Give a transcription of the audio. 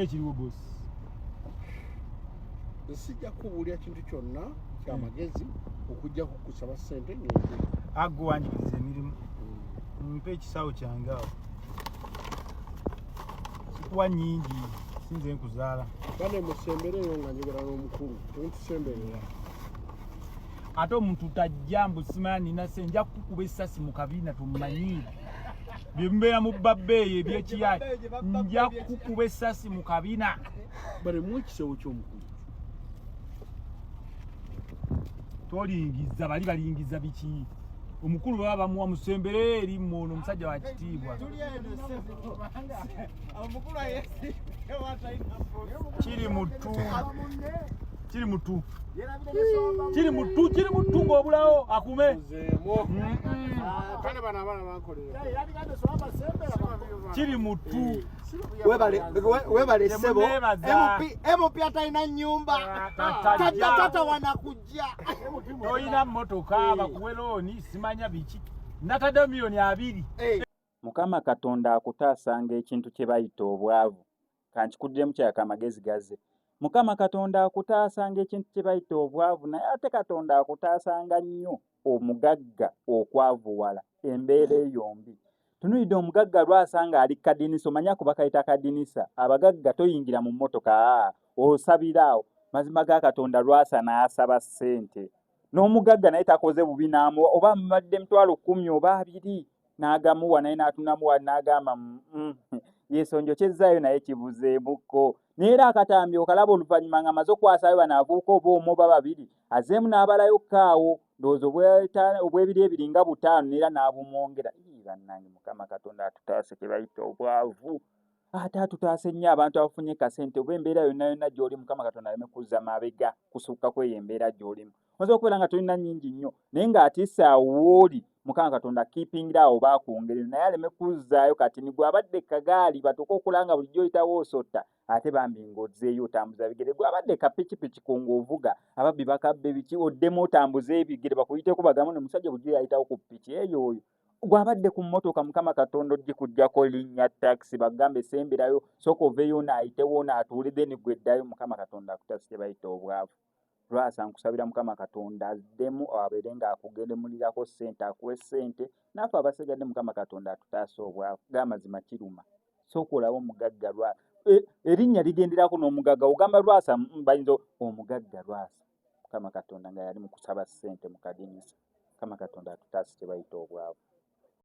ng'ekiriwo bosi. Sijja kubuulira kintu kyonna kyamagezi okujja kukusaba ssente ngende. Aggo wanjigiriza emirimu. Mpe ekisawo kyange awo. Sikuwa nnyingi sinze nkuzaala. Bane musembereyo nga njogera n'omukulu temutusemberera. Ate omuntu tajja mbu simanya nina ssente nja kukuba essasi mu kabiina tumumanyiire. Bye mbeera mu babbeeyi eby'ekiyali nja kukuba essasi mu kabiina. Bane mu ekisawo ky'omukulu. Tolingiza bali balingiza biki? Omukulu baba bamuwa musembere eri mmono omusajja wa kitiibwa. Omukulu ayesi Kiri mutu. Kiri mutu ng'obulawo akume. Kale bano abaana bankolera. Kiri mutu. webale sebo MP atalina nnyumba tata wanakujja toyina mmotoka bakuwe looni simanya biki natadde miliyoni 2. Mukama Katonda akutaasanga ekintu kye bayita obwavu. Kankikuddemu kyaka amagezi gaze. Mukama Katonda akutaasanga ekintu kye bayita obwavu naye ate Katonda akutaasanga nnyo omugagga okwavuwala embeera eyombi. Tunuulidde omugagga lwasanga ali kadinisa omanya kuba kayita kadinisa abagagga toyingira mu mmotoka osabiraawo mazima ga Katonda lwasa n'asaba ssente n'omugagga naye takoze bubi n'amuwa oba amuwadde emitwalo 10 oba 2 n'agamuwa naye n'atunamuwa n'agamba yeesonjo kyezzaayo naye kibuzeemuko naye era akatambi okalaba oluvannyuma nga amaze okwasayo bano avubuka oba omu oba 2 azeemu n'abalayo kaawo ndowooza obwebiri ebiringa 5 n'era n'abumwongera. Bannange Mukama Katonda atutaase kye bayita obwavu ate atutaase nnyo abantu abafunye kasente oba embeera yonna yonna gy'oli Mukama Katonda aleme kuzza mabega kusukka kweyo embeera gy'olimu. Oyinza okubeera nga tolina nnyingi nnyo naye ng'atiisa awooli Mukama Katonda kiipingira awo baakwongerera naye aleme kuzzaayo kati nigwe abadde kagaali batuuka okulanga bulijjo oyitawo osotta ate bambi ng'ozzeeyo otambuza bigere gwe abadde kapikipiki ng'ovuga ababbi bakabbe biki oddemu otambuza ebigere bakuyiteko bagamu n'omusajja bulijjo yayitawo ku ppiki eyo oyo gwabadde ku mmotoka Mukama Katonda ogikujjako linnya taxi bagambe semberayo sooka oveeyo n'ayitewo n'atuule then gwe ddayo. Mukama Katonda akutaase kye bayita obwavu. Lwasa nkusabira Mukama Katonda addemu abeere ng'akugendemulirako ssente akuwe ssente naffe abasigadde Mukama Katonda atutaase obwavu g'amazima kiruma sooka olabe omugagga Lwasa erinnya ligenderako n'omugagga ogamba Lwasa bayinza omugagga Lwasa Mukama Katonda nga yali mu kusaba ssente mu kadinisa. Mukama Katonda atutaase kye bayita obwavu.